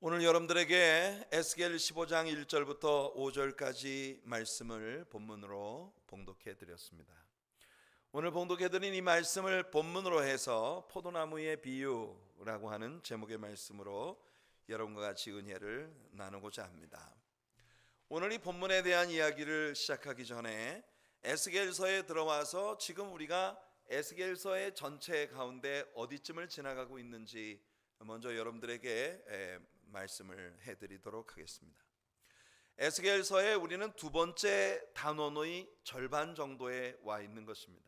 오늘 여러분들에게 에스겔 15장 1절부터 5절까지 말씀을 본문으로 봉독해 드렸습니다. 오늘 봉독해 드린 이 말씀을 본문으로 해서 포도나무의 비유라고 하는 제목의 말씀으로 여러분과 같이 은혜를 나누고자 합니다. 오늘 이 본문에 대한 이야기를 시작하기 전에 에스겔서에 들어와서 지금 우리가 에스겔서의 전체 가운데 어디쯤을 지나가고 있는지 먼저 여러분들에게 말씀을 해드리도록 하겠습니다. 에스겔서에 우리는 두 번째 단원의 절반 정도에 와 있는 것입니다.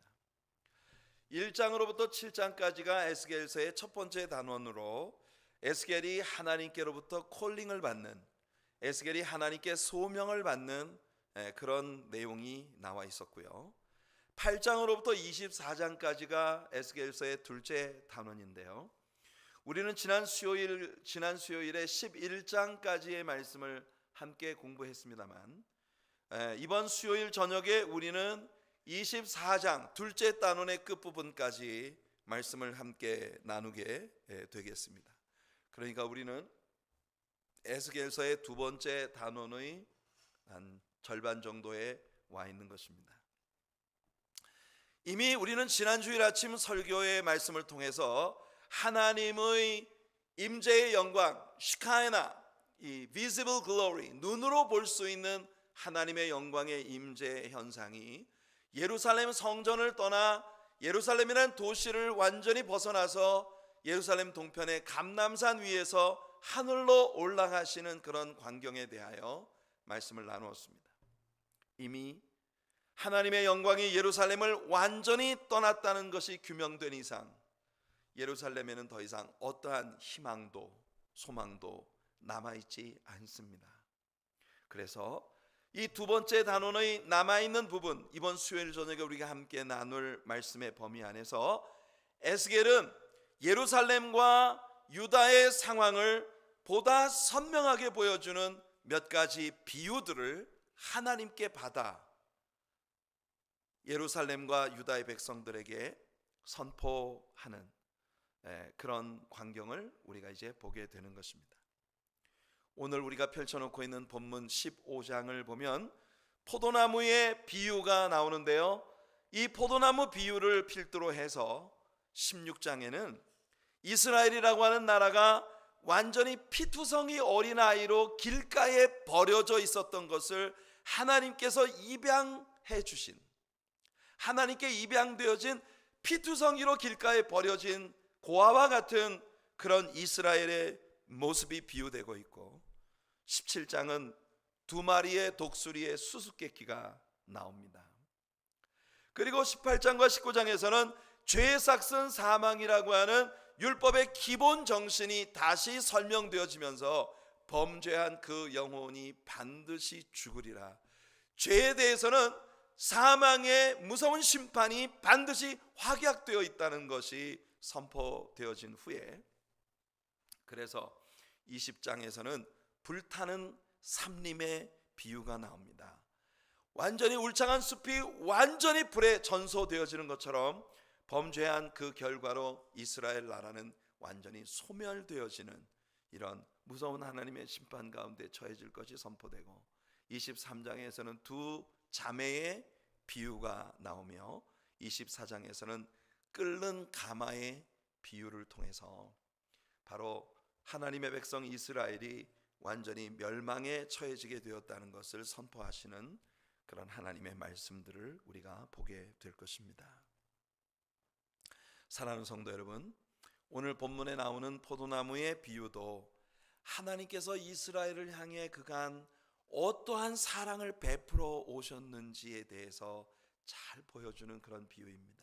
1장으로부터 7장까지가 에스겔서의 첫 번째 단원으로 에스겔이 하나님께로부터 콜링을 받는, 에스겔이 하나님께 소명을 받는 그런 내용이 나와 있었고요. 8장으로부터 24장까지가 에스겔서의 둘째 단원인데요. 우리는 지난 수요일에 11장까지의 말씀을 함께 공부했습니다만 이번 수요일 저녁에 우리는 24장 둘째 단원의 끝부분까지 말씀을 함께 나누게 되겠습니다. 그러니까 우리는 에스겔서의 두 번째 단원의 한 절반 정도에 와 있는 것입니다. 이미 우리는 지난 주일 아침 설교의 말씀을 통해서 하나님의 임재의 영광, 시카에나, 이 visible glory, 눈으로 볼 수 있는 하나님의 영광의 임재 현상이 예루살렘 성전을 떠나 예루살렘이라는 도시를 완전히 벗어나서 예루살렘 동편의 감람산 위에서 하늘로 올라가시는 그런 광경에 대하여 말씀을 나누었습니다. 이미 하나님의 영광이 예루살렘을 완전히 떠났다는 것이 규명된 이상 예루살렘에는 더 이상 어떠한 희망도 소망도 남아있지 않습니다. 그래서 이 두 번째 단원의 남아있는 부분, 이번 수요일 저녁에 우리가 함께 나눌 말씀의 범위 안에서 에스겔은 예루살렘과 유다의 상황을 보다 선명하게 보여주는 몇 가지 비유들을 하나님께 받아 예루살렘과 유다의 백성들에게 선포하는 그런 광경을 우리가 이제 보게 되는 것입니다. 오늘 우리가 펼쳐놓고 있는 본문 15장을 보면 포도나무의 비유가 나오는데요. 이 포도나무 비유를 필두로 해서 16장에는 이스라엘이라고 하는 나라가 완전히 피투성이 어린아이로 길가에 버려져 있었던 것을 하나님께서 입양해 주신, 하나님께 입양되어진 피투성이로 길가에 버려진 고아와 같은 그런 이스라엘의 모습이 비유되고 있고, 17장은 두 마리의 독수리의 수수께끼가 나옵니다. 그리고 18장과 19장에서는 죄의 삭슨 사망이라고 하는 율법의 기본 정신이 다시 설명되어지면서 범죄한 그 영혼이 반드시 죽으리라, 죄에 대해서는 사망의 무서운 심판이 반드시 확약되어 있다는 것이 선포되어진 후에, 그래서 20장에서는 불타는 삼림의 비유가 나옵니다. 완전히 울창한 숲이 완전히 불에 전소되어지는 것처럼 범죄한 그 결과로 이스라엘 나라는 완전히 소멸되어지는 이런 무서운 하나님의 심판 가운데 처해질 것이 선포되고, 23장에서는 두 자매의 비유가 나오며 24장에서는 끓는 가마의 비유를 통해서 바로 하나님의 백성 이스라엘이 완전히 멸망에 처해지게 되었다는 것을 선포하시는 그런 하나님의 말씀들을 우리가 보게 될 것입니다. 사랑하는 성도 여러분, 오늘 본문에 나오는 포도나무의 비유도 하나님께서 이스라엘을 향해 그간 어떠한 사랑을 베풀어 오셨는지에 대해서 잘 보여주는 그런 비유입니다.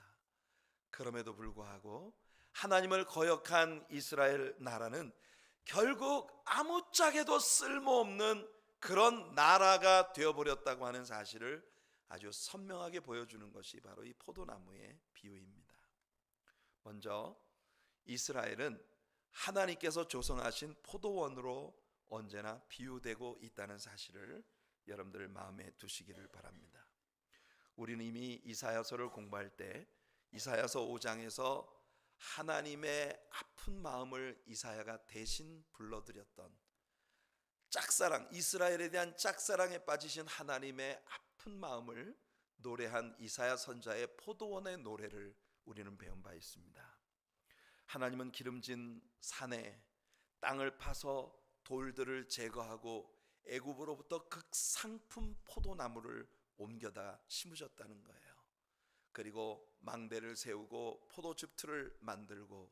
그럼에도 불구하고 하나님을 거역한 이스라엘 나라는 결국 아무짝에도 쓸모없는 그런 나라가 되어버렸다고 하는 사실을 아주 선명하게 보여주는 것이 바로 이 포도나무의 비유입니다. 먼저 이스라엘은 하나님께서 조성하신 포도원으로 언제나 비유되고 있다는 사실을 여러분들 마음에 두시기를 바랍니다. 우리는 이미 이사야서를 공부할 때 이사야서 5장에서 하나님의 아픈 마음을 이사야가 대신 불러드렸던 짝사랑, 이스라엘에 대한 짝사랑에 빠지신 하나님의 아픈 마음을 노래한 이사야 선자의 포도원의 노래를 우리는 배운 바 있습니다. 하나님은 기름진 산에 땅을 파서 돌들을 제거하고 애굽으로부터 극상품 포도나무를 옮겨다 심으셨다는 거예요. 그리고 망대를 세우고 포도즙 틀을 만들고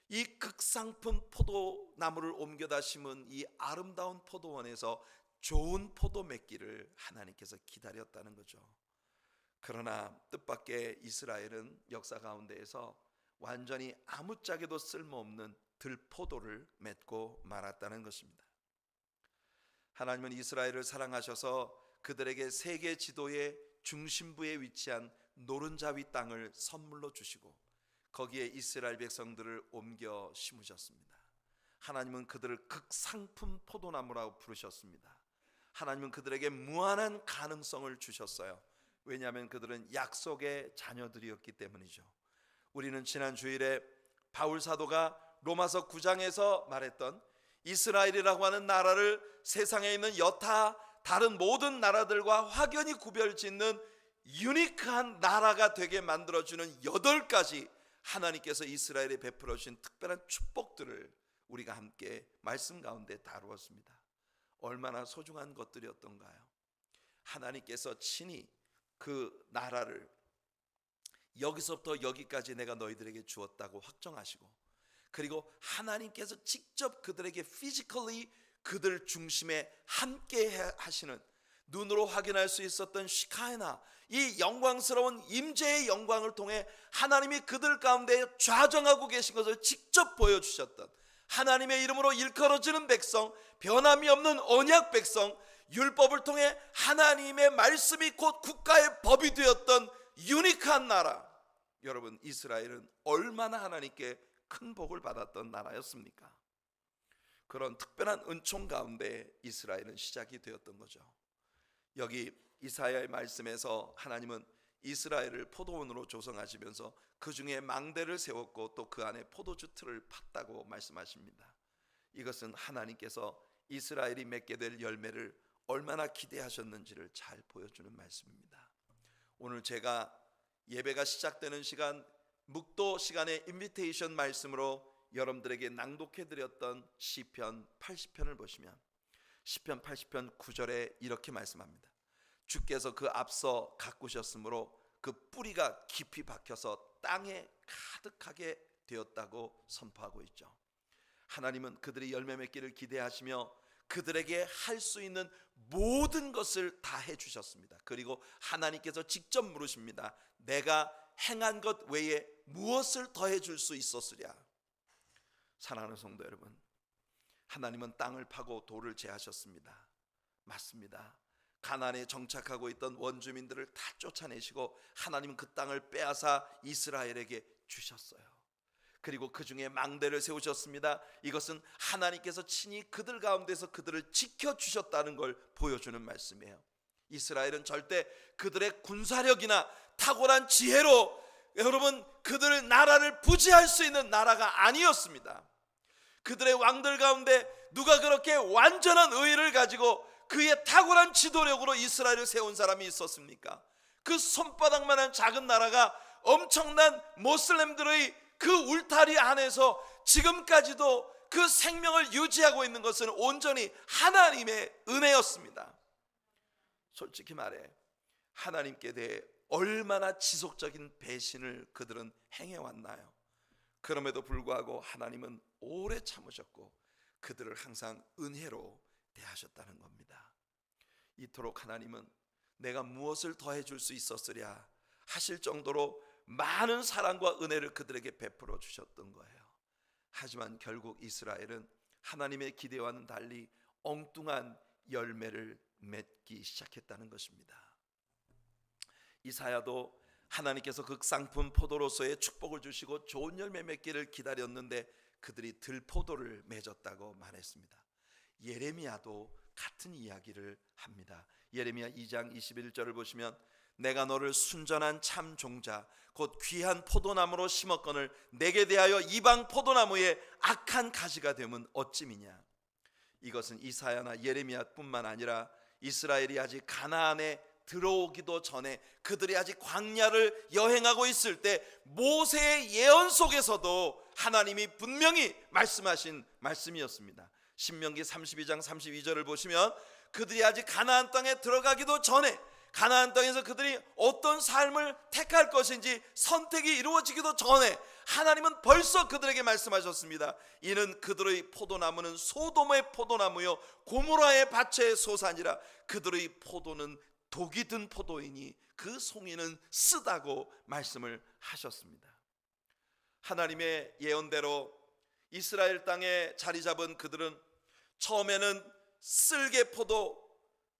이 극상품 포도나무를 옮겨다 심은 이 아름다운 포도원에서 좋은 포도 맺기를 하나님께서 기다렸다는 거죠. 그러나 뜻밖의 이스라엘은 역사 가운데에서 완전히 아무짝에도 쓸모없는 들포도를 맺고 말았다는 것입니다. 하나님은 이스라엘을 사랑하셔서 그들에게 세계 지도의 중심부에 위치한 노른자위 땅을 선물로 주시고 거기에 이스라엘 백성들을 옮겨 심으셨습니다. 하나님은 그들을 극상품 포도나무라고 부르셨습니다. 하나님은 그들에게 무한한 가능성을 주셨어요. 왜냐하면 그들은 약속의 자녀들이었기 때문이죠. 우리는 지난 주일에 바울 사도가 로마서 9장에서 말했던 이스라엘이라고 하는 나라를 세상에 있는 여타 다른 모든 나라들과 확연히 구별짓는 유니크한 나라가 되게 만들어주는 8가지 하나님께서 이스라엘에 베풀어 주신 특별한 축복들을 우리가 함께 말씀 가운데 다루었습니다. 얼마나 소중한 것들이었던가요? 하나님께서 친히 그 나라를 여기서부터 여기까지 내가 너희들에게 주었다고 확정하시고, 그리고 하나님께서 직접 그들에게 피지컬리 그들 중심에 함께 하시는, 눈으로 확인할 수 있었던 시카이나, 이 영광스러운 임재의 영광을 통해 하나님이 그들 가운데 좌정하고 계신 것을 직접 보여주셨던, 하나님의 이름으로 일컬어지는 백성, 변함이 없는 언약 백성, 율법을 통해 하나님의 말씀이 곧 국가의 법이 되었던 유니크한 나라. 여러분, 이스라엘은 얼마나 하나님께 큰 복을 받았던 나라였습니까? 그런 특별한 은총 가운데 이스라엘은 시작이 되었던 거죠. 여기 이사야의 말씀에서 하나님은 이스라엘을 포도원으로 조성하시면서 그 중에 망대를 세웠고 또 그 안에 포도주 틀을 팠다고 말씀하십니다. 이것은 하나님께서 이스라엘이 맺게 될 열매를 얼마나 기대하셨는지를 잘 보여주는 말씀입니다. 오늘 제가 예배가 시작되는 시간, 묵도 시간의 인비테이션 말씀으로 여러분들에게 낭독해 드렸던 시편 80편을 보시면 시편 80편 9절에 이렇게 말씀합니다. 주께서 그 앞서 가꾸셨으므로 그 뿌리가 깊이 박혀서 땅에 가득하게 되었다고 선포하고 있죠. 하나님은 그들이 열매 맺기를 기대하시며 그들에게 할 수 있는 모든 것을 다 해주셨습니다. 그리고 하나님께서 직접 물으십니다. 내가 행한 것 외에 무엇을 더해 줄 수 있었으랴? 사랑하는 성도 여러분, 하나님은 땅을 파고 돌을 제하셨습니다. 맞습니다. 가나안에 정착하고 있던 원주민들을 다 쫓아내시고 하나님은 그 땅을 빼앗아 이스라엘에게 주셨어요. 그리고 그 중에 망대를 세우셨습니다. 이것은 하나님께서 친히 그들 가운데서 그들을 지켜주셨다는 걸 보여주는 말씀이에요. 이스라엘은 절대 그들의 군사력이나 탁월한 지혜로 여러분 그들의 나라를 부지할 수 있는 나라가 아니었습니다. 그들의 왕들 가운데 누가 그렇게 완전한 의의를 가지고 그의 탁월한 지도력으로 이스라엘을 세운 사람이 있었습니까? 그 손바닥만한 작은 나라가 엄청난 모슬렘들의 그 울타리 안에서 지금까지도 그 생명을 유지하고 있는 것은 온전히 하나님의 은혜였습니다. 솔직히 말해 하나님께 대해 얼마나 지속적인 배신을 그들은 행해왔나요? 그럼에도 불구하고 하나님은 오래 참으셨고 그들을 항상 은혜로 대하셨다는 겁니다. 이토록 하나님은 내가 무엇을 더해 줄 수 있었으랴 하실 정도로 많은 사랑과 은혜를 그들에게 베풀어 주셨던 거예요. 하지만 결국 이스라엘은 하나님의 기대와는 달리 엉뚱한 열매를 맺기 시작했다는 것입니다. 이사야도 하나님께서 극상품 포도로서의 축복을 주시고 좋은 열매 맺기를 기다렸는데 그들이 들포도를 맺었다고 말했습니다. 예레미야도 같은 이야기를 합니다. 예레미야 2장 21절을 보시면 내가 너를 순전한 참 종자 곧 귀한 포도나무로 심었거늘 내게 대하여 이방 포도나무에 악한 가지가 되면 어찌미냐. 이것은 이사야나 예레미야뿐만 아니라 이스라엘이 아직 가나안에 들어오기도 전에 그들이 아직 광야를 여행하고 있을 때 모세의 예언 속에서도 하나님이 분명히 말씀하신 말씀이었습니다. 신명기 32장 32절을 보시면 그들이 아직 가나안 땅에 들어가기도 전에 가나안 땅에서 그들이 어떤 삶을 택할 것인지 선택이 이루어지기도 전에 하나님은 벌써 그들에게 말씀하셨습니다. 이는 그들의 포도나무는 소돔의 포도나무요 고모라의 밭의 소산이라. 그들의 포도는 독이 든 포도이니 그 송이는 쓰다고 말씀을 하셨습니다. 하나님의 예언대로 이스라엘 땅에 자리 잡은 그들은 처음에는 쓸개포도,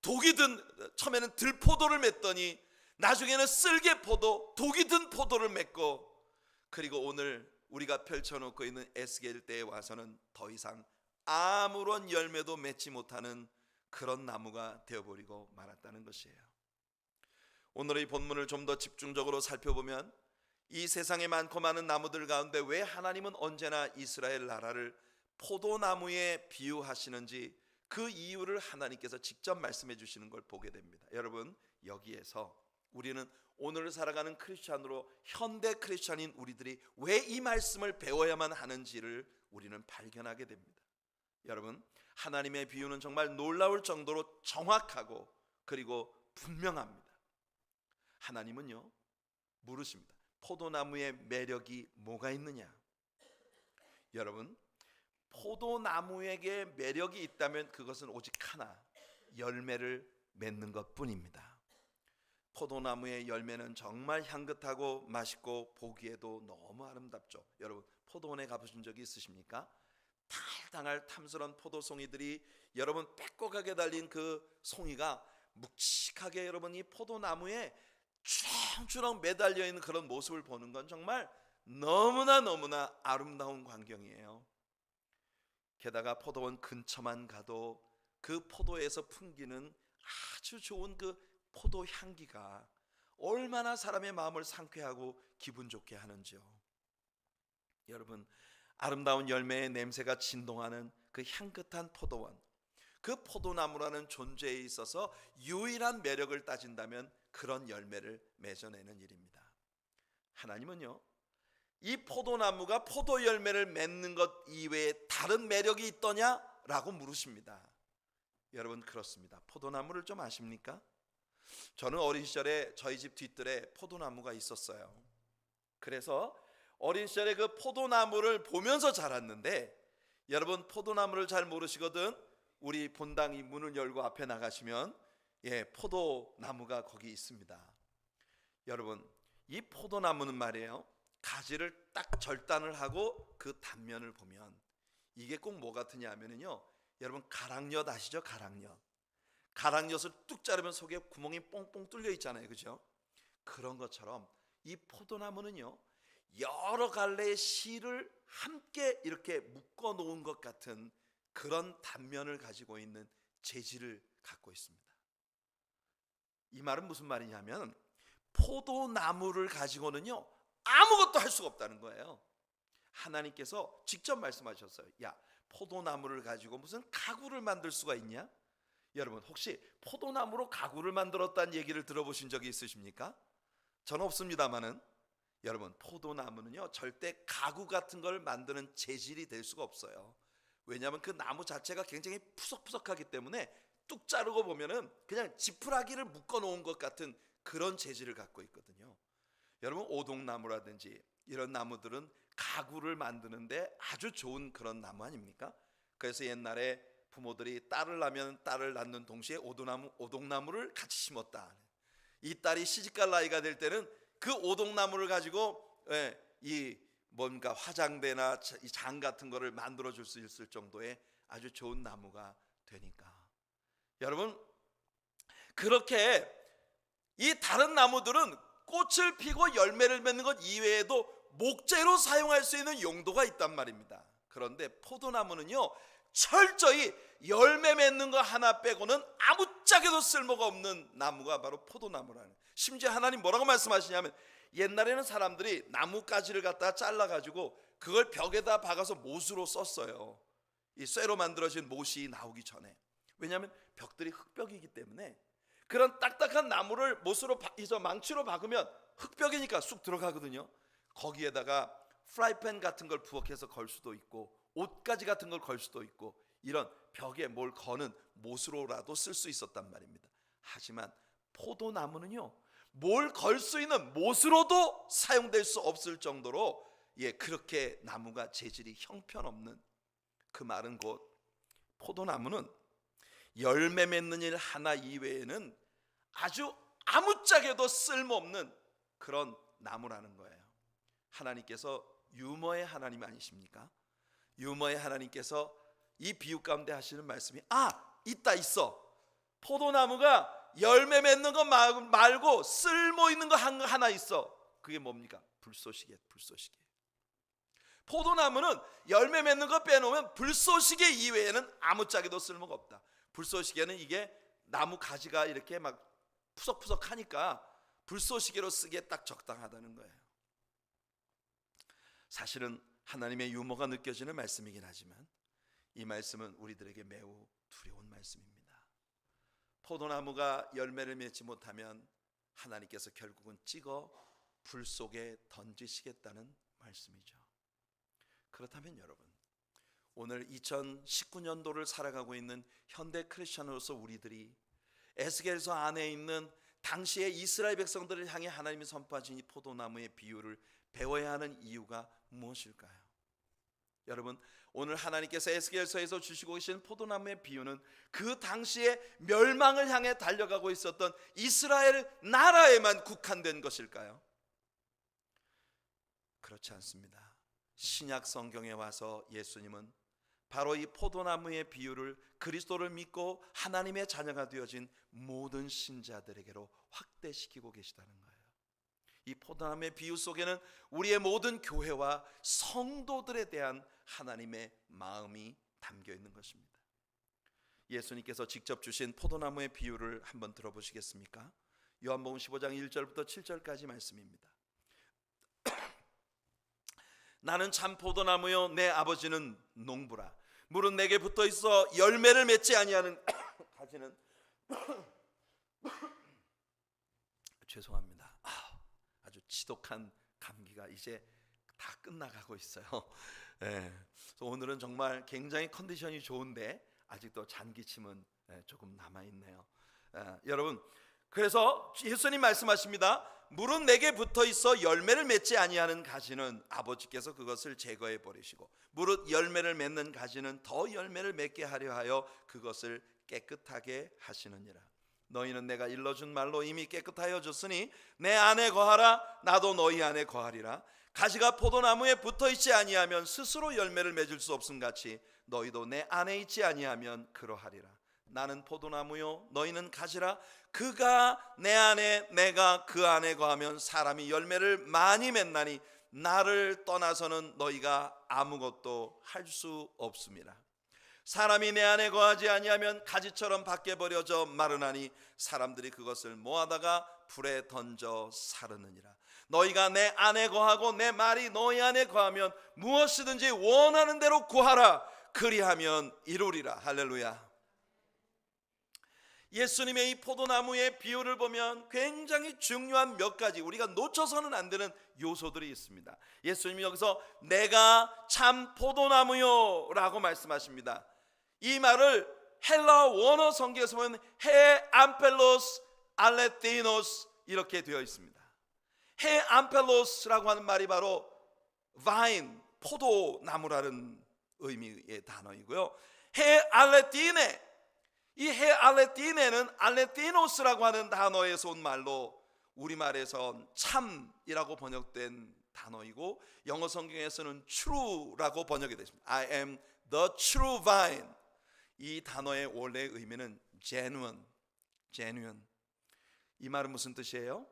독이 든, 처음에는 들포도를 맺더니 나중에는 쓸개포도, 독이 든 포도를 맺고, 그리고 오늘 우리가 펼쳐놓고 있는 에스겔 때에 와서는 더 이상 아무런 열매도 맺지 못하는 그런 나무가 되어버리고 말았다는 것이에요. 오늘의 본문을 좀 더 집중적으로 살펴보면 이 세상에 많고 많은 나무들 가운데 왜 하나님은 언제나 이스라엘 나라를 포도나무에 비유하시는지 그 이유를 하나님께서 직접 말씀해 주시는 걸 보게 됩니다. 여러분, 여기에서 우리는 오늘 살아가는 크리스찬으로 현대 크리스찬인 우리들이 왜 이 말씀을 배워야만 하는지를 우리는 발견하게 됩니다. 여러분, 하나님의 비유는 정말 놀라울 정도로 정확하고 그리고 분명합니다. 하나님은요 물으십니다. 포도나무의 매력이 뭐가 있느냐? 여러분, 포도나무에게 매력이 있다면 그것은 오직 하나, 열매를 맺는 것뿐입니다. 포도나무의 열매는 정말 향긋하고 맛있고 보기에도 너무 아름답죠. 여러분, 포도원에 가보신 적이 있으십니까? 달달할 탐스러운 포도송이들이 여러분 빼곡하게 달린 그 송이가 묵직하게 여러분 이 포도나무에 주렁주렁 매달려 있는 그런 모습을 보는 건 정말 너무나 아름다운 광경이에요. 게다가 포도원 근처만 가도 그 포도에서 풍기는 아주 좋은 그 포도 향기가 얼마나 사람의 마음을 상쾌하고 기분 좋게 하는지요. 여러분, 아름다운 열매의 냄새가 진동하는 그 향긋한 포도원, 그 포도나무라는 존재에 있어서 유일한 매력을 따진다면 그런 열매를 맺어내는 일입니다. 하나님은요 이 포도나무가 포도 열매를 맺는 것 이외에 다른 매력이 있더냐라고 물으십니다. 여러분, 그렇습니다. 포도나무를 좀 아십니까? 저는 어린 시절에 저희 집 뒤뜰에 포도나무가 있었어요. 그래서 어린 시절에 그 포도나무를 보면서 자랐는데, 여러분 포도나무를 잘 모르시거든 우리 본당 이 문을 열고 앞에 나가시면 포도나무가 거기 있습니다. 여러분, 이 포도나무는 말이에요, 가지를 딱 절단을 하고 그 단면을 보면 이게 꼭 뭐 같으냐 하면은요, 여러분 가랑엿 아시죠? 가랑엿을 뚝 자르면 속에 구멍이 뽕뽕 뚫려 있잖아요, 그죠? 그런 것처럼 이 포도나무는요 여러 갈래의 실을 함께 이렇게 묶어 놓은 것 같은 그런 단면을 가지고 있는 재질을 갖고 있습니다. 이 말은 무슨 말이냐면 포도나무를 가지고는요 아무것도 할 수가 없다는 거예요. 하나님께서 직접 말씀하셨어요. 야, 포도나무를 가지고 무슨 가구를 만들 수가 있냐? 여러분, 혹시 포도나무로 가구를 만들었다는 얘기를 들어보신 적이 있으십니까? 저는 없습니다만은, 여러분 포도나무는요 절대 가구 같은 걸 만드는 재질이 될 수가 없어요. 왜냐하면 그 나무 자체가 굉장히 푸석푸석하기 때문에 뚝 자르고 보면은 그냥 지푸라기를 묶어 놓은 것 같은 그런 재질을 갖고 있거든요. 여러분, 오동나무라든지 이런 나무들은 가구를 만드는데 아주 좋은 그런 나무 아닙니까? 그래서 옛날에 부모들이 딸을 낳으면 딸을 낳는 동시에 오동나무를 같이 심었다. 이 딸이 시집갈 나이가 될 때는 그 오동나무를 가지고 이 뭔가 화장대나 이 장 같은 거를 만들어 줄 수 있을 정도의 아주 좋은 나무가 되니까. 여러분, 그렇게 이 다른 나무들은 꽃을 피고 열매를 맺는 것 이외에도 목재로 사용할 수 있는 용도가 있단 말입니다. 그런데 포도나무는요 철저히 열매 맺는 거 하나 빼고는 아무짝에도 쓸모가 없는 나무가 바로 포도나무라는. 심지어 하나님 뭐라고 말씀하시냐면, 옛날에는 사람들이 나뭇가지를 갖다가 잘라가지고 그걸 벽에다 박아서 못으로 썼어요. 이 쇠로 만들어진 못이 나오기 전에, 왜냐하면 벽들이 흙벽이기 때문에 그런 딱딱한 나무를 못으로 망치로 박으면 흙벽이니까 쑥 들어가거든요. 거기에다가 프라이팬 같은 걸 부엌에서 걸 수도 있고 옷가지 같은 걸 걸 수도 있고 이런 벽에 뭘 거는 못으로라도 쓸 수 있었단 말입니다. 하지만 포도나무는요, 뭘 걸 수 있는 못으로도 사용될 수 없을 정도로 그렇게 나무가 재질이 형편없는, 그 말은 곧 포도나무는 열매 맺는 일 하나 이외에는 아주 아무짝에도 쓸모없는 그런 나무라는 거예요. 하나님께서 유머의 하나님 아니십니까? 유머의 하나님께서 이 비유 가운데 하시는 말씀이 있어. 포도나무가 열매 맺는 거 말고 쓸모 있는 거 하나 있어. 그게 뭡니까? 불쏘시개. 포도나무는 열매 맺는 거 빼놓으면 불쏘시개 이외에는 아무짝에도 쓸모가 없다. 불쏘시개는 이게 나무 가지가 이렇게 막 푸석푸석하니까 불쏘시개로 쓰기에 딱 적당하다는 거예요. 사실은 하나님의 유머가 느껴지는 말씀이긴 하지만 이 말씀은 우리들에게 매우 두려운 말씀입니다. 포도나무가 열매를 맺지 못하면 하나님께서 결국은 찍어 불 속에 던지시겠다는 말씀이죠. 그렇다면 여러분, 오늘 2019년도를 살아가고 있는 현대 크리스천으로서 우리들이 에스겔서 안에 있는 당시의 이스라엘 백성들을 향해 하나님이 선포하신 이 포도나무의 비유를 배워야 하는 이유가 무엇일까요? 여러분, 오늘 하나님께서 에스겔서에서 주시고 계신 포도나무의 비유는 그 당시에 멸망을 향해 달려가고 있었던 이스라엘 나라에만 국한된 것일까요? 그렇지 않습니다. 신약 성경에 와서 예수님은 바로 이 포도나무의 비유를 그리스도를 믿고 하나님의 자녀가 되어진 모든 신자들에게로 확대시키고 계시다는 거예요. 이 포도나무의 비유 속에는 우리의 모든 교회와 성도들에 대한 하나님의 마음이 담겨 있는 것입니다. 예수님께서 직접 주신 포도나무의 비유를 한번 들어보시겠습니까? 요한복음 15장 1절부터 7절까지 말씀입니다. 나는 참 포도나무요 내 아버지는 농부라. 물은 내게 붙어 있어 열매를 맺지 아니하는 가지는 죄송합니다. 아주 지독한 감기가 이제 다 끝나가고 있어요. 그래서 오늘은 정말 굉장히 컨디션이 좋은데 아직도 잔기침은 조금 남아있네요. 여러분, 그래서 예수님 말씀하십니다. 물은 내게 붙어 있어 열매를 맺지 아니하는 가지는 아버지께서 그것을 제거해 버리시고 무릇 열매를 맺는 가지는 더 열매를 맺게 하려 하여 그것을 깨끗하게 하시느니라. 너희는 내가 일러준 말로 이미 깨끗하여 졌으니 내 안에 거하라. 나도 너희 안에 거하리라. 가지가 포도나무에 붙어 있지 아니하면 스스로 열매를 맺을 수 없음 같이 너희도 내 안에 있지 아니하면 그러하리라. 나는 포도나무요 너희는 가지라. 그가 내 안에 내가 그 안에 거하면 사람이 열매를 많이 맺나니 나를 떠나서는 너희가 아무것도 할 수 없습니다. 사람이 내 안에 거하지 아니하면 가지처럼 밖에 버려져 마르나니 사람들이 그것을 모아다가 불에 던져 사르느니라. 너희가 내 안에 거하고 내 말이 너희 안에 거하면 무엇이든지 원하는 대로 구하라. 그리하면 이루리라. 할렐루야. 예수님의 이 포도나무의 비유를 보면 굉장히 중요한 몇 가지 우리가 놓쳐서는 안 되는 요소들이 있습니다. 예수님이 여기서 내가 참 포도나무요 라고 말씀하십니다. 이 말을 헬라 원어 성경에서 보면 헤 암펠로스 알레티노스 이렇게 되어 있습니다. 헤 암펠로스라고 하는 말이 바로 바인, 포도나무라는 의미의 단어이고요. 헤 알레티네, 이 헤 알레티네는 알레티노스라고 하는 단어에서 온 말로 우리말에선 참이라고 번역된 단어이고 영어 성경에서는 true라고 번역이 됐습니다. I am the true vine. 이 단어의 원래 의미는 genuine. 이 말은 무슨 뜻이에요?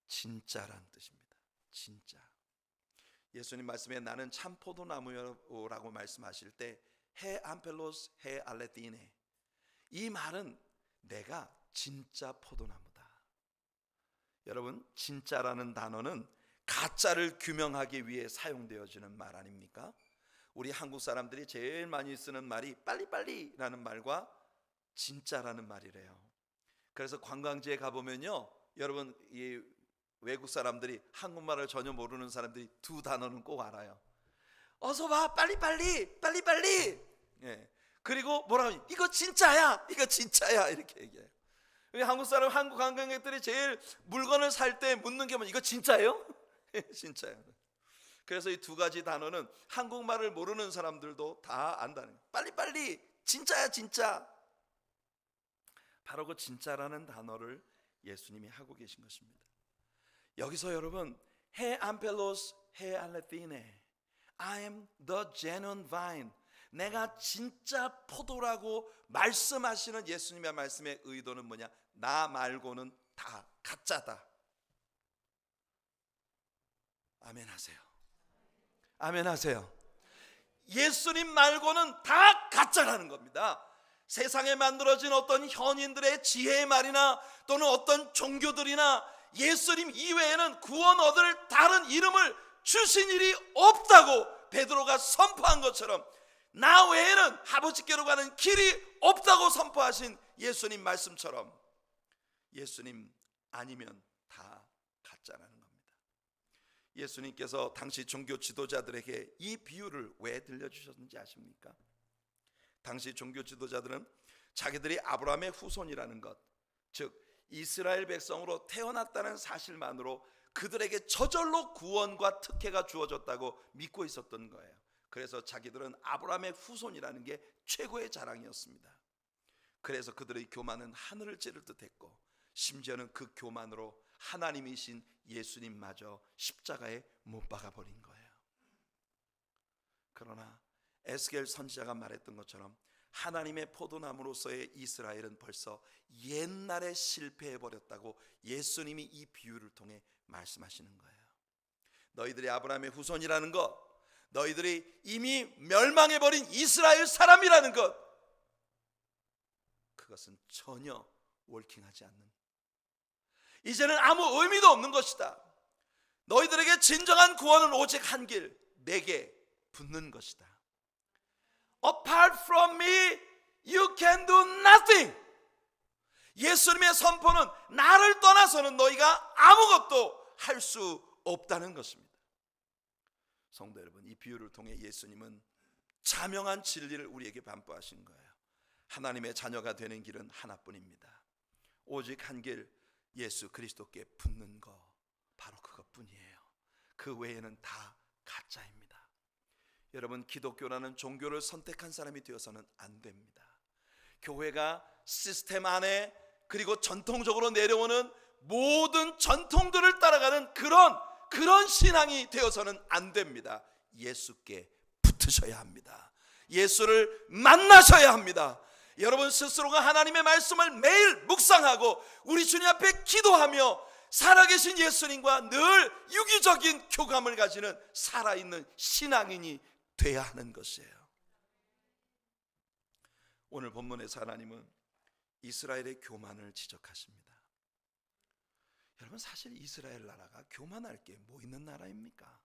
진짜란 뜻입니다. 진짜. 예수님 말씀에 나는 참 포도나무라고 말씀하실 때 헤 암펠로스 헤 알레티네, 이 말은 내가 진짜 포도나무다. 여러분, 진짜라는 단어는 가짜를 규명하기 위해 사용되어지는 말 아닙니까? 우리 한국 사람들이 제일 많이 쓰는 말이 빨리빨리라는 말과 진짜라는 말이래요. 그래서 관광지에 가보면요, 여러분, 이 외국 사람들이, 한국말을 전혀 모르는 사람들이 두 단어는 꼭 알아요. 어서 와, 빨리빨리, 빨리빨리. 예. 그리고 뭐라고 하니? 이거 진짜야, 이거 진짜야, 이렇게 얘기해요. 한국 사람, 한국 관광객들이 제일 물건을 살 때 묻는 게 뭐냐? 이거 진짜예요? 진짜요. 그래서 이 두 가지 단어는 한국말을 모르는 사람들도 다 안다는 거예요. 빨리빨리, 진짜야, 진짜. 바로 그 진짜라는 단어를 예수님이 하고 계신 것입니다. 여기서 여러분, He ampelos, he alethine, I am the genuine vine, 내가 진짜 포도라고 말씀하시는 예수님의 말씀의 의도는 뭐냐? 나 말고는 다 가짜다. 아멘 하세요. 아멘 하세요. 예수님 말고는 다 가짜라는 겁니다. 세상에 만들어진 어떤 현인들의 지혜의 말이나 또는 어떤 종교들이나 예수님 이외에는 구원 얻을 다른 이름을 주신 일이 없다고 베드로가 선포한 것처럼, 나 외에는 아버지께로 가는 길이 없다고 선포하신 예수님 말씀처럼 예수님 아니면 다 가짜라는 겁니다. 예수님께서 당시 종교 지도자들에게 이 비유를 왜 들려주셨는지 아십니까? 당시 종교 지도자들은 자기들이 아브라함의 후손이라는 것, 즉 이스라엘 백성으로 태어났다는 사실만으로 그들에게 저절로 구원과 특혜가 주어졌다고 믿고 있었던 거예요. 그래서 자기들은 아브라함의 후손이라는 게 최고의 자랑이었습니다. 그래서 그들의 교만은 하늘을 찌를 듯했고, 심지어는 그 교만으로 하나님이신 예수님마저 십자가에 못 박아 버린 거예요. 그러나 에스겔 선지자가 말했던 것처럼 하나님의 포도나무로서의 이스라엘은 벌써 옛날에 실패해 버렸다고 예수님이 이 비유를 통해 말씀하시는 거예요. 너희들이 아브라함의 후손이라는 것, 너희들이 이미 멸망해 버린 이스라엘 사람이라는 것, 그것은 전혀 월킹하지 않는, 이제는 아무 의미도 없는 것이다. 너희들에게 진정한 구원은 오직 한 길, 내게 붙는 것이다. Apart from me, you can do nothing. 예수님의 선포는 나를 떠나서는 너희가 아무것도 할 수 없다는 것입니다. 성도 여러분, 이 비유를 통해 예수님은 자명한 진리를 우리에게 반포하신 거예요. 하나님의 자녀가 되는 길은 하나뿐입니다. 오직 한 길, 예수 그리스도께 붙는 거, 바로 그것뿐이에요. 그 외에는 다 가짜입니다. 여러분, 기독교라는 종교를 선택한 사람이 되어서는 안 됩니다. 교회가 시스템 안에, 그리고 전통적으로 내려오는 모든 전통들을 따라가는 그런 신앙이 되어서는 안 됩니다. 예수께 붙으셔야 합니다. 예수를 만나셔야 합니다. 여러분 스스로가 하나님의 말씀을 매일 묵상하고 우리 주님 앞에 기도하며 살아계신 예수님과 늘 유기적인 교감을 가지는 살아있는 신앙인이 돼야 하는 것이에요. 오늘 본문에서 하나님은 이스라엘의 교만을 지적하십니다. 여러분, 사실 이스라엘 나라가 교만할 게 뭐 있는 나라입니까?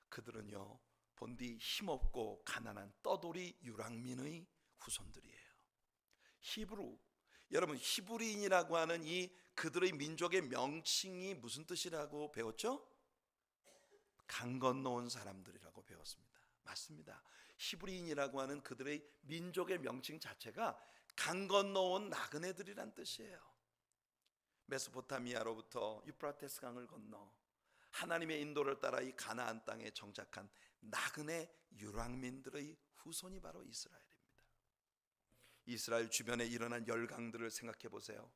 그들은요, 본디 힘없고 가난한 떠돌이 유랑민의 후손들이에요. 히브루, 여러분 히브리인이라고 하는 이 그들의 민족의 명칭이 무슨 뜻이라고 배웠죠? 강 건너온 사람들이라고 배웠습니다. 맞습니다. 히브리인이라고 하는 그들의 민족의 명칭 자체가 강 건너온 나그네들이란 뜻이에요. 메소포타미아로부터 유프라테스 강을 건너 하나님의 인도를 따라 이 가나안 땅에 정착한 나그네 유랑민들의 후손이 바로 이스라엘입니다. 이스라엘 주변에 일어난 열강들을 생각해 보세요.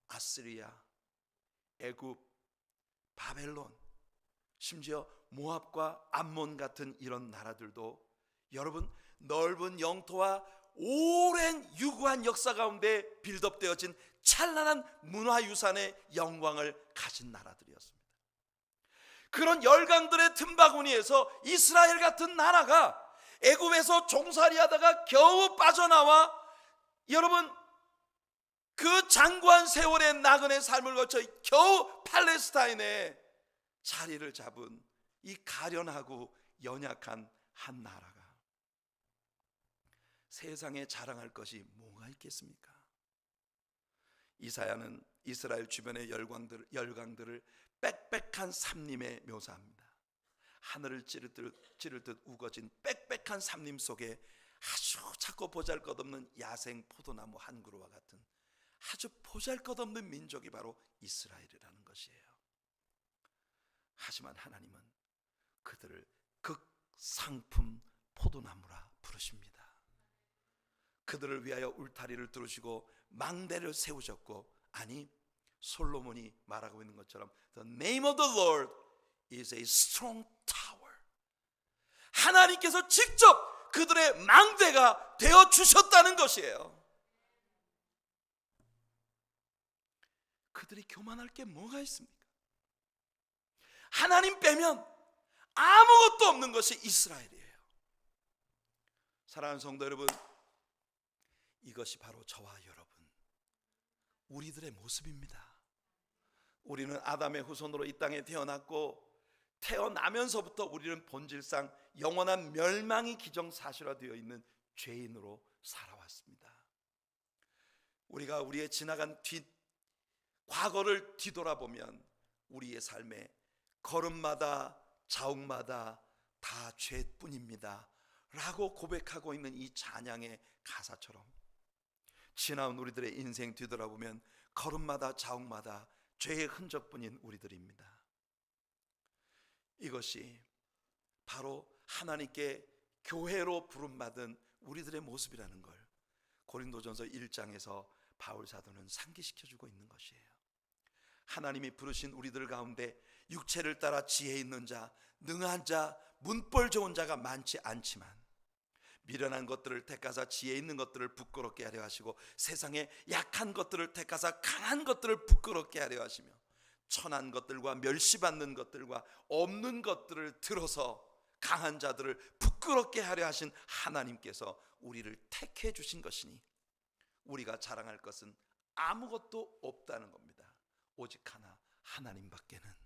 아스리아, 애굽, 바벨론, 심지어 모압과 암몬 같은 이런 나라들도 여러분 넓은 영토와 오랜 유구한 역사 가운데 빌드업되어진 찬란한 문화유산의 영광을 가진 나라들이었습니다. 그런 열강들의 틈바구니에서 이스라엘 같은 나라가 애굽에서 종살이하다가 겨우 빠져나와 여러분 그 장구한 세월의 나그네 삶을 거쳐 겨우 팔레스타인에 자리를 잡은 이 가련하고 연약한 한 나라가 세상에 자랑할 것이 뭐가 있겠습니까? 이사야는 이스라엘 주변의 열강들을 빽빽한 삼림에 묘사합니다. 하늘을 찌를 듯 우거진 빽빽한 삼림 속에 아주 작고 보잘것없는 야생 포도나무 한 그루와 같은 아주 보잘것없는 민족이 바로 이스라엘이라는 것이에요. 하지만 하나님은 그들을 극상품 포도나무라 부르십니다. 그들을 위하여 울타리를 두르시고 망대를 세우셨고, 아니 솔로몬이 말하고 있는 것처럼 The name of the Lord is a strong tower. 하나님께서 직접 그들의 망대가 되어 주셨다는 것이에요. 그들이 교만할 게 뭐가 있습니까? 하나님 빼면 아무것도 없는 것이 이스라엘이에요. 사랑하는 성도 여러분, 이것이 바로 저와 여러분, 우리들의 모습입니다. 우리는 아담의 후손으로 이 땅에 태어났고, 태어나면서부터 우리는 본질상 영원한 멸망이 기정사실화되어 있는 죄인으로 살아왔습니다. 우리가 우리의 지나간 과거를 뒤돌아보면 우리의 삶에 걸음마다 자욱마다 다 죄뿐입니다 라고 고백하고 있는 이 찬양의 가사처럼, 지나온 우리들의 인생 뒤돌아보면 걸음마다 자욱마다 죄의 흔적뿐인 우리들입니다. 이것이 바로 하나님께 교회로 부름받은 우리들의 모습이라는 걸 고린도전서 1장에서 바울 사도는 상기시켜주고 있는 것이에요. 하나님이 부르신 우리들 가운데 육체를 따라 지혜 있는 자, 능한 자, 문벌 좋은 자가 많지 않지만, 미련한 것들을 택하사 지혜 있는 것들을 부끄럽게 하려 하시고, 세상에 약한 것들을 택하사 강한 것들을 부끄럽게 하려 하시며, 천한 것들과 멸시받는 것들과 없는 것들을 들어서 강한 자들을 부끄럽게 하려 하신 하나님께서 우리를 택해 주신 것이니 우리가 자랑할 것은 아무것도 없다는 겁니다. 오직 하나, 하나님밖에는.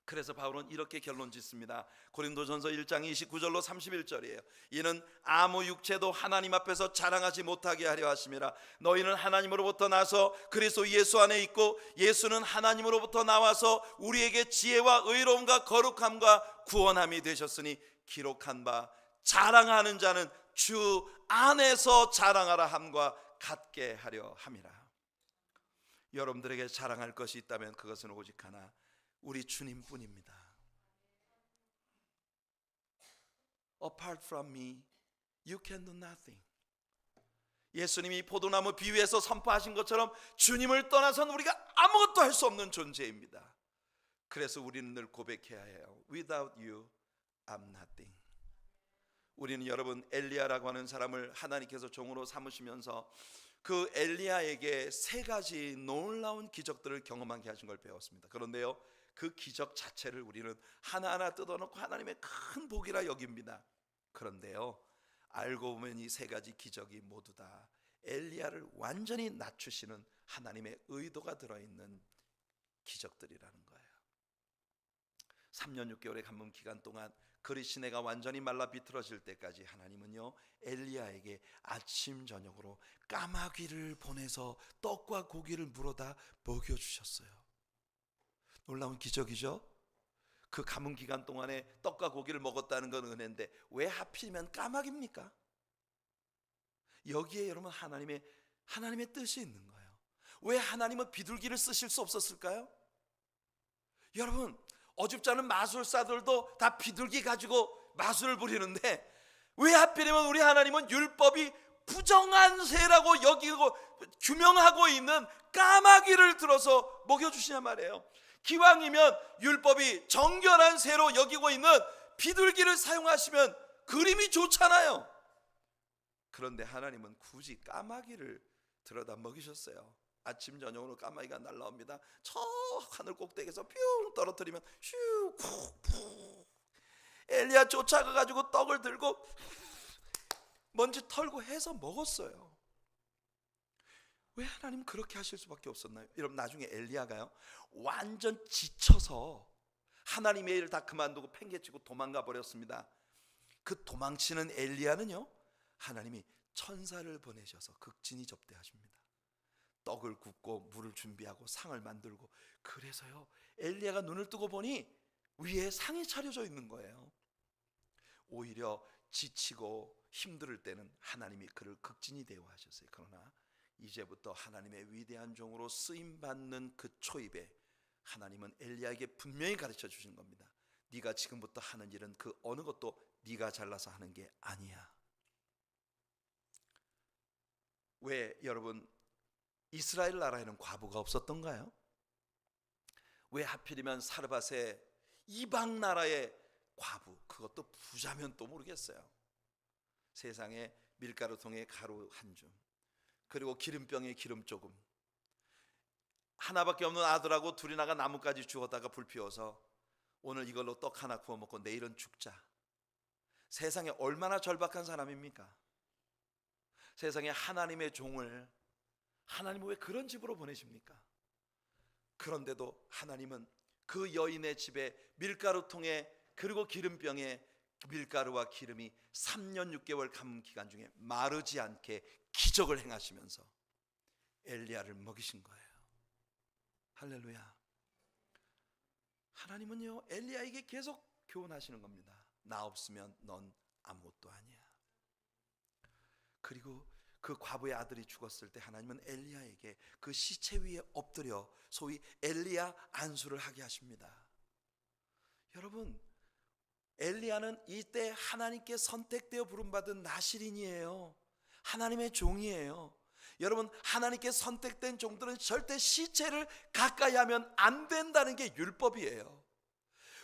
그래서 바울은 이렇게 결론 짓습니다. 고린도전서 1장 29절로 31절이에요. 이는 아무 육체도 하나님 앞에서 자랑하지 못하게 하려 하심이라. 너희는 하나님으로부터 나서 그리스도 예수 안에 있고, 예수는 하나님으로부터 나와서 우리에게 지혜와 의로움과 거룩함과 구원함이 되셨으니, 기록한 바 자랑하는 자는 주 안에서 자랑하라 함과 같게 하려 함이라. 여러분들에게 자랑할 것이 있다면 그것은 오직 하나, 우리 주님뿐입니다. Apart from me, you can do nothing. 예수님이 포도나무 비유에서 선포하신 것처럼 주님을 떠나선 우리가 아무것도 할 수 없는 존재입니다. 그래서 우리는 늘 고백해야 해요. Without you, I'm nothing. 우리는 여러분, 엘리야라고 하는 사람을 하나님께서 종으로 삼으시면서 그 엘리야에게 세 가지 놀라운 기적들을 경험하게 하신 걸 배웠습니다. 그런데요, 그 기적 자체를 우리는 하나하나 뜯어놓고 하나님의 큰 복이라 여깁니다. 그런데요, 알고 보면 이 세 가지 기적이 모두 다 엘리야를 완전히 낮추시는 하나님의 의도가 들어있는 기적들이라는 거예요. 3년 6개월의 가뭄 기간 동안 그리 시내가 완전히 말라 비틀어질 때까지 하나님은요, 엘리야에게 아침 저녁으로 까마귀를 보내서 떡과 고기를 물어다 먹여주셨어요. 놀라운 기적이죠. 그 가뭄 기간 동안에 떡과 고기를 먹었다는 건 은혜인데 왜 하필이면 까마귀입니까? 여기에 여러분 하나님의 뜻이 있는 거예요. 왜 하나님은 비둘기를 쓰실 수 없었을까요? 여러분, 어줍지 않은 마술사들도 다 비둘기 가지고 마술을 부리는데 왜 하필이면 우리 하나님은 율법이 부정한 새라고 여기고 규명하고 있는 까마귀를 들어서 먹여주시냐 말이에요. 기왕이면 율법이 정결한 새로 여기고 있는 비둘기를 사용하시면 그림이 좋잖아요. 그런데 하나님은 굳이 까마귀를 들여다 먹이셨어요. 아침 저녁으로 까마귀가 날라옵니다. 저 하늘 꼭대기에서 뿅 떨어뜨리면 슈 푹푹. 엘리야 쫓아가가지고 떡을 들고 먼지 털고 해서 먹었어요. 왜 하나님 그렇게 하실 수밖에 없었나요? 여러분, 나중에 엘리야가요 완전 지쳐서 하나님의 일을 다 그만두고 팽개치고 도망가 버렸습니다. 그 도망치는 엘리야는요, 하나님이 천사를 보내셔서 극진히 접대하십니다. 떡을 굽고 물을 준비하고 상을 만들고, 그래서요 엘리야가 눈을 뜨고 보니 위에 상이 차려져 있는 거예요. 오히려 지치고 힘들 때는 하나님이 그를 극진히 대우하셨어요. 그러나 이제부터 하나님의 위대한 종으로 쓰임받는 그 초입에 하나님은 엘리야에게 분명히 가르쳐 주신 겁니다. 네가 지금부터 하는 일은 그 어느 것도 네가 잘나서 하는 게 아니야. 왜 여러분 이스라엘 나라에는 과부가 없었던가요? 왜 하필이면 사르밧의 이방 나라의 과부, 그것도 부자면 또 모르겠어요. 세상에 밀가루통에 가루 한 줌, 그리고 기름병에 기름 조금, 하나밖에 없는 아들하고 둘이 나가 나뭇가지 주워다가 불 피워서 오늘 이걸로 떡 하나 구워 먹고 내일은 죽자. 세상에 얼마나 절박한 사람입니까? 세상에 하나님의 종을 하나님은 왜 그런 집으로 보내십니까? 그런데도 하나님은 그 여인의 집에 밀가루통에 그리고 기름병에 밀가루와 기름이 3년 6개월 감금 기간 중에 마르지 않게 기적을 행하시면서 엘리야를 먹이신 거예요. 할렐루야. 하나님은요 엘리야에게 계속 교훈하시는 겁니다. 나 없으면 넌 아무것도 아니야. 그리고 그 과부의 아들이 죽었을 때 하나님은 엘리야에게 그 시체 위에 엎드려 소위 엘리야 안수를 하게 하십니다. 여러분, 엘리야는 이때 하나님께 선택되어 부름받은 나실인이에요. 하나님의 종이에요. 여러분, 하나님께 선택된 종들은 절대 시체를 가까이 하면 안 된다는 게 율법이에요.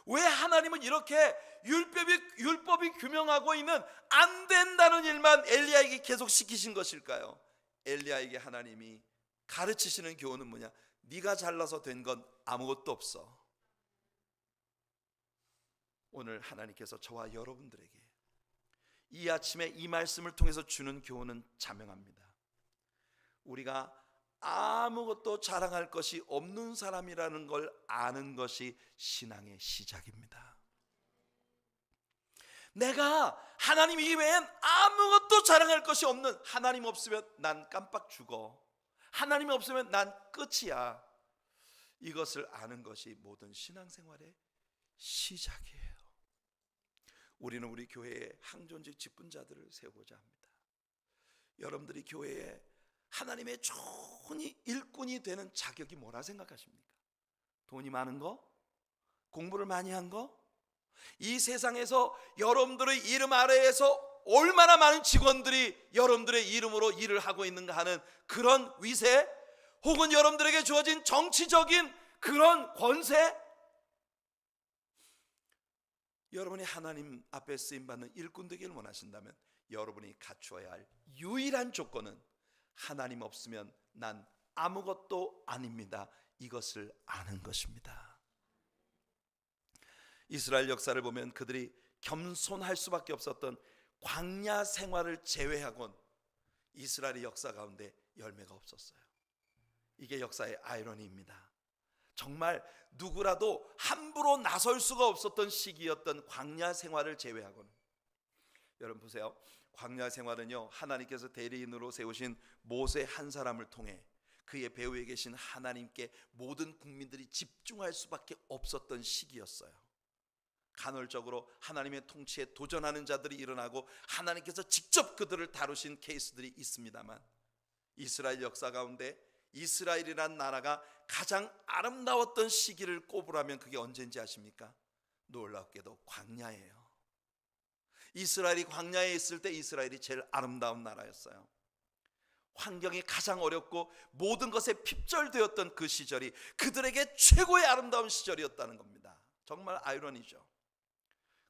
왜 하나님은 이렇게 율법이 규명하고 있는 안 된다는 일만 엘리야에게 계속 시키신 것일까요? 엘리야에게 하나님이 가르치시는 교훈은 뭐냐? 네가 잘나서 된 건 아무것도 없어. 오늘 하나님께서 저와 여러분들에게 이 아침에 이 말씀을 통해서 주는 교훈은 자명합니다. 우리가 아무것도 자랑할 것이 없는 사람이라는 걸 아는 것이 신앙의 시작입니다. 내가 하나님 이외엔 아무것도 자랑할 것이 없는, 하나님 없으면 난 깜빡 죽어, 하나님 없으면 난 끝이야, 이것을 아는 것이 모든 신앙생활의 시작이에요. 우리는 우리 교회에 항존직 직분자들을 세우고자 합니다. 여러분들이 교회에 하나님의 종이 일꾼이 되는 자격이 뭐라 생각하십니까? 돈이 많은 거? 공부를 많이 한 거? 이 세상에서 여러분들의 이름 아래에서 얼마나 많은 직원들이 여러분들의 이름으로 일을 하고 있는가 하는 그런 위세? 혹은 여러분들에게 주어진 정치적인 그런 권세? 여러분이 하나님 앞에 쓰임받는 일꾼 되기를 원하신다면 여러분이 갖추어야 할 유일한 조건은 하나님 없으면 난 아무것도 아닙니다, 이것을 아는 것입니다. 이스라엘 역사를 보면 그들이 겸손할 수밖에 없었던 광야 생활을 제외하곤 이스라엘의 역사 가운데 열매가 없었어요. 이게 역사의 아이러니입니다. 정말 누구라도 함부로 나설 수가 없었던 시기였던 광야 생활을 제외하고는. 여러분 보세요. 광야 생활은요, 하나님께서 대리인으로 세우신 모세 한 사람을 통해 그의 배후에 계신 하나님께 모든 국민들이 집중할 수밖에 없었던 시기였어요. 간헐적으로 하나님의 통치에 도전하는 자들이 일어나고 하나님께서 직접 그들을 다루신 케이스들이 있습니다만, 이스라엘 역사 가운데 이스라엘이란 나라가 가장 아름다웠던 시기를 꼽으라면 그게 언제인지 아십니까? 놀랍게도 광야예요. 이스라엘이 광야에 있을 때 이스라엘이 제일 아름다운 나라였어요. 환경이 가장 어렵고 모든 것에 핍절되었던 그 시절이 그들에게 최고의 아름다운 시절이었다는 겁니다. 정말 아이러니죠.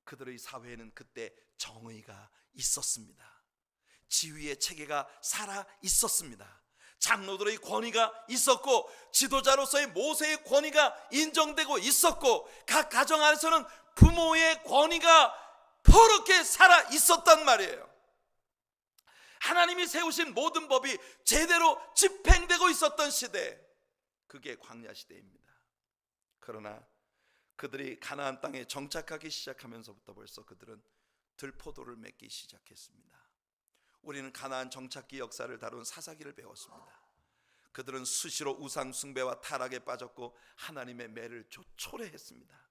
그들의 사회에는 그때 정의가 있었습니다. 지위의 체계가 살아 있었습니다. 장로들의 권위가 있었고 지도자로서의 모세의 권위가 인정되고 있었고 각 가정 안에서는 부모의 권위가 포렇게 살아 있었단 말이에요. 하나님이 세우신 모든 법이 제대로 집행되고 있었던 시대, 그게 광야 시대입니다. 그러나 그들이 가나안 땅에 정착하기 시작하면서부터 벌써 그들은 들포도를 맺기 시작했습니다. 우리는 가나안 정착기 역사를 다룬 사사기를 배웠습니다. 그들은 수시로 우상 숭배와 타락에 빠졌고 하나님의 매를 초래했습니다.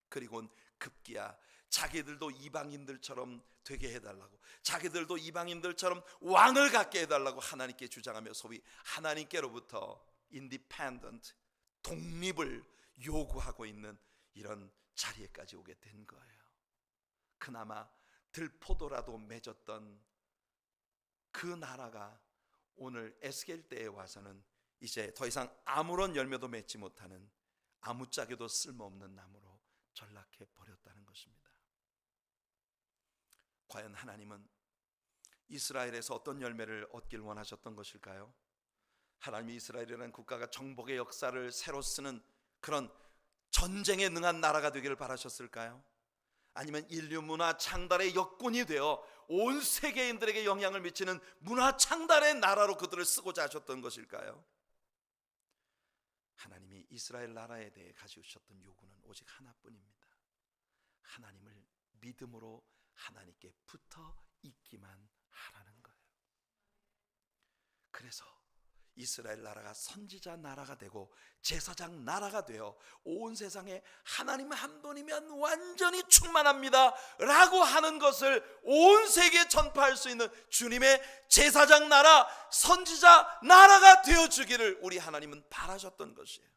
그리고는 급기야 자기들도 이방인들처럼 되게 해달라고, 자기들도 이방인들처럼 왕을 갖게 해달라고 하나님께 주장하며 소위 하나님께로부터 인디펜던트, 독립을 요구하고 있는 이런 자리에까지 오게 된 거예요. 그나마 들포도라도 맺었던 그 나라가 오늘 에스겔 때에 와서는 이제 더 이상 아무런 열매도 맺지 못하는 아무짝에도 쓸모없는 나무로 전락해 버렸다는 것입니다. 과연 하나님은 이스라엘에서 어떤 열매를 얻길 원하셨던 것일까요? 하나님이 이스라엘이라는 국가가 정복의 역사를 새로 쓰는 그런 전쟁에 능한 나라가 되기를 바라셨을까요? 아니면 인류 문화 창달의 역군이 되어 온 세계인들에게 영향을 미치는 문화 창달의 나라로 그들을 쓰고자 하셨던 것일까요? 하나님이 이스라엘 나라에 대해 가지셨던 요구는 오직 하나뿐입니다. 하나님을 믿음으로 하나님께 붙어 있기만 하라는 거예요. 그래서 이스라엘 나라가 선지자 나라가 되고 제사장 나라가 되어 온 세상에 하나님 한 분이면 완전히 충만합니다 라고 하는 것을 온 세계에 전파할 수 있는 주님의 제사장 나라, 선지자 나라가 되어주기를 우리 하나님은 바라셨던 것이에요.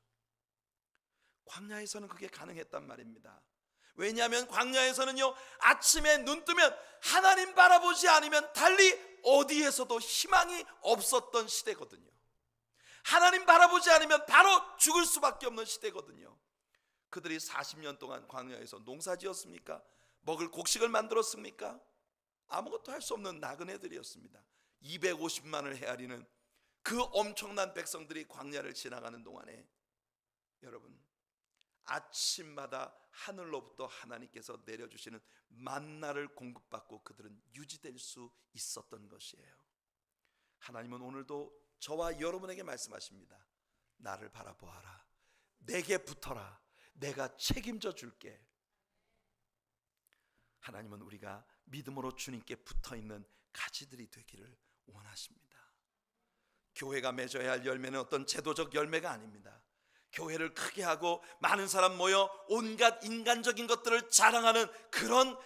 광야에서는 그게 가능했단 말입니다. 왜냐하면 광야에서는요, 아침에 눈 뜨면 하나님 바라보지 않으면 달리 어디에서도 희망이 없었던 시대거든요. 하나님 바라보지 않으면 바로 죽을 수밖에 없는 시대거든요. 그들이 40년 동안 광야에서 농사 지었습니까? 먹을 곡식을 만들었습니까? 아무것도 할 수 없는 나그네들이었습니다. 250만을 헤아리는 그 엄청난 백성들이 광야를 지나가는 동안에 여러분, 아침마다 하늘로부터 하나님께서 내려주시는 만나를 공급받고 그들은 유지될 수 있었던 것이에요. 하나님은 오늘도 저와 여러분에게 말씀하십니다. 나를 바라보아라. 내게 붙어라. 내가 책임져 줄게. 하나님은 우리가 믿음으로 주님께 붙어있는 가지들이 되기를 원하십니다. 교회가 맺어야 할 열매는 어떤 제도적 열매가 아닙니다. 교회를 크게 하고 많은 사람 모여 온갖 인간적인 것들을 자랑하는 그런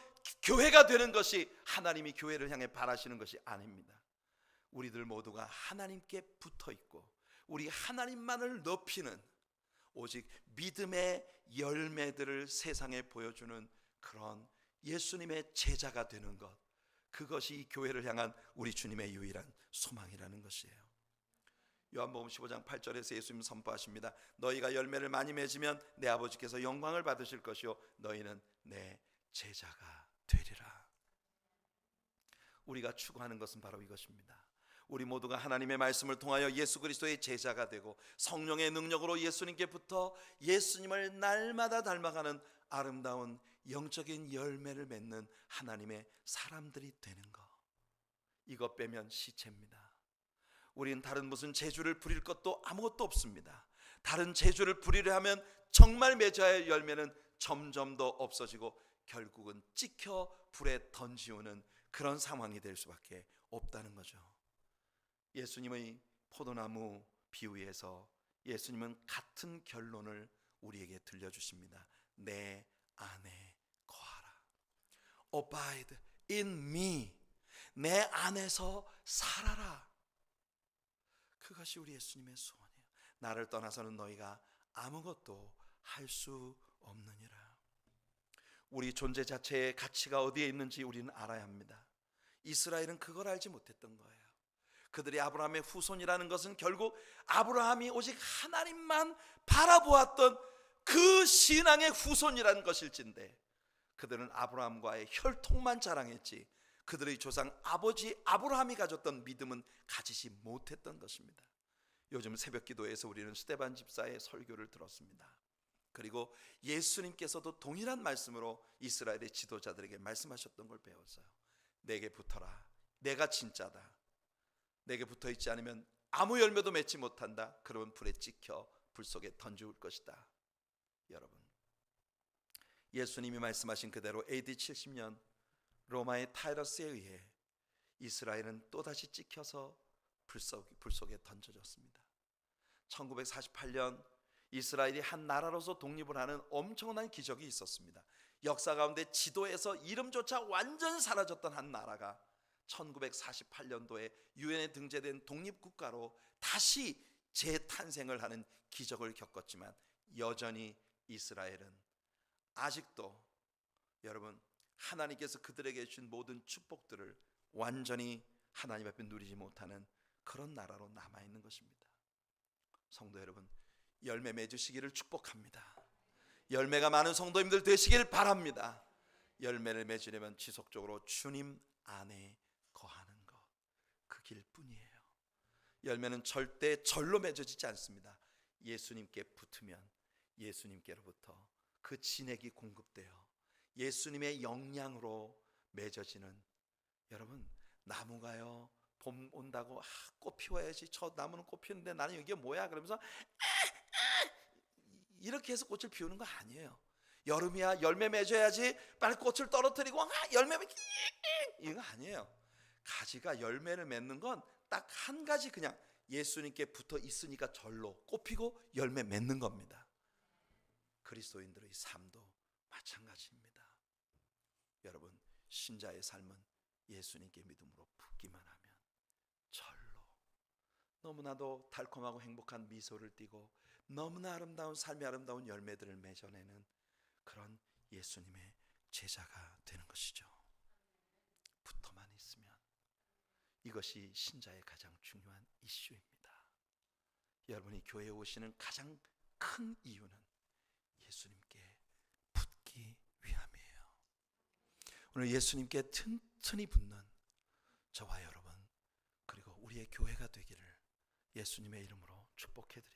교회가 되는 것이 하나님이 교회를 향해 바라시는 것이 아닙니다. 우리들 모두가 하나님께 붙어있고 우리 하나님만을 높이는 오직 믿음의 열매들을 세상에 보여주는 그런 예수님의 제자가 되는 것, 그것이 이 교회를 향한 우리 주님의 유일한 소망이라는 것이에요. 요한복음 15장 8절에서 예수님 선포하십니다. 너희가 열매를 많이 맺으면 내 아버지께서 영광을 받으실 것이요 너희는 내 제자가 되리라. 우리가 추구하는 것은 바로 이것입니다. 우리 모두가 하나님의 말씀을 통하여 예수 그리스도의 제자가 되고 성령의 능력으로 예수님께 붙어 예수님을 날마다 닮아가는 아름다운 영적인 열매를 맺는 하나님의 사람들이 되는 것, 이것 빼면 시체입니다. 우리는 다른 무슨 재주를 부릴 것도 아무것도 없습니다. 다른 재주를 부리려 하면 정말 맺어야 할 열매는 점점 더 없어지고 결국은 찍혀 불에 던지우는 그런 상황이 될 수밖에 없다는 거죠. 예수님의 포도나무 비유에서 예수님은 같은 결론을 우리에게 들려주십니다. 내 안에 거하라. Abide in me. 내 안에서 살아라. 그것이 우리 예수님의 소원이에요. 나를 떠나서는 너희가 아무것도 할 수 없느니라. 우리 존재 자체의 가치가 어디에 있는지 우리는 알아야 합니다. 이스라엘은 그걸 알지 못했던 거예요. 그들이 아브라함의 후손이라는 것은 결국 아브라함이 오직 하나님만 바라보았던 그 신앙의 후손이라는 것일진데, 그들은 아브라함과의 혈통만 자랑했지 그들의 조상 아버지 아브라함이 가졌던 믿음은 가지지 못했던 것입니다. 요즘 새벽 기도에서 우리는 스데반 집사의 설교를 들었습니다. 그리고 예수님께서도 동일한 말씀으로 이스라엘의 지도자들에게 말씀하셨던 걸 배웠어요. 내게 붙어라. 내가 진짜다. 내게 붙어있지 않으면 아무 열매도 맺지 못한다. 그러면 불에 찍혀 불 속에 던져올 것이다. 여러분, 예수님이 말씀하신 그대로 AD 70년 로마의 타이러스에 의해 이스라엘은 또다시 찍혀서 불 속에 던져졌습니다. 1948년 이스라엘이 한 나라로서 독립을 하는 엄청난 기적이 있었습니다. 역사 가운데 지도에서 이름조차 완전히 사라졌던 한 나라가 1948년도에 유엔에 등재된 독립국가로 다시 재탄생을 하는 기적을 겪었지만 여전히 이스라엘은 아직도 여러분 하나님께서 그들에게 주신 모든 축복들을 완전히 하나님 앞에 누리지 못하는 그런 나라로 남아있는 것입니다. 성도 여러분, 열매 맺으시기를 축복합니다. 열매가 많은 성도님들 되시길 바랍니다. 열매를 맺으려면 지속적으로 주님 안에 거하는 것, 그 길뿐이에요. 열매는 절대 절로 맺어지지 않습니다. 예수님께 붙으면 예수님께로부터 그 진액이 공급되어 예수님의 영양으로 맺어지는, 여러분 나무가요 봄 온다고 꽃 피워야지, 저 나무는 꽃 피우는데 나는 이게 뭐야 그러면서 이렇게 해서 꽃을 피우는 거 아니에요. 여름이야 열매 맺어야지 빨리 꽃을 떨어뜨리고 열매 이거 아니에요. 가지가 열매를 맺는 건 딱 한 가지, 그냥 예수님께 붙어 있으니까 절로 꽃 피고 열매 맺는 겁니다. 그리스도인들의 삶도 마찬가지입니다. 여러분 신자의 삶은 예수님께 믿음으로 붙기만 하면 절로 너무나도 달콤하고 행복한 미소를 띠고 너무나 아름다운 삶의 아름다운 열매들을 맺어내는 그런 예수님의 제자가 되는 것이죠. 붙어만 있으면. 이것이 신자의 가장 중요한 이슈입니다. 여러분이 교회에 오시는 가장 큰 이유는 예수님께 붙기 위함이에요. 오늘 예수님께 튼튼히 붙는 저와 여러분, 그리고 우리의 교회가 되기를 예수님의 이름으로 축복해 드립니다.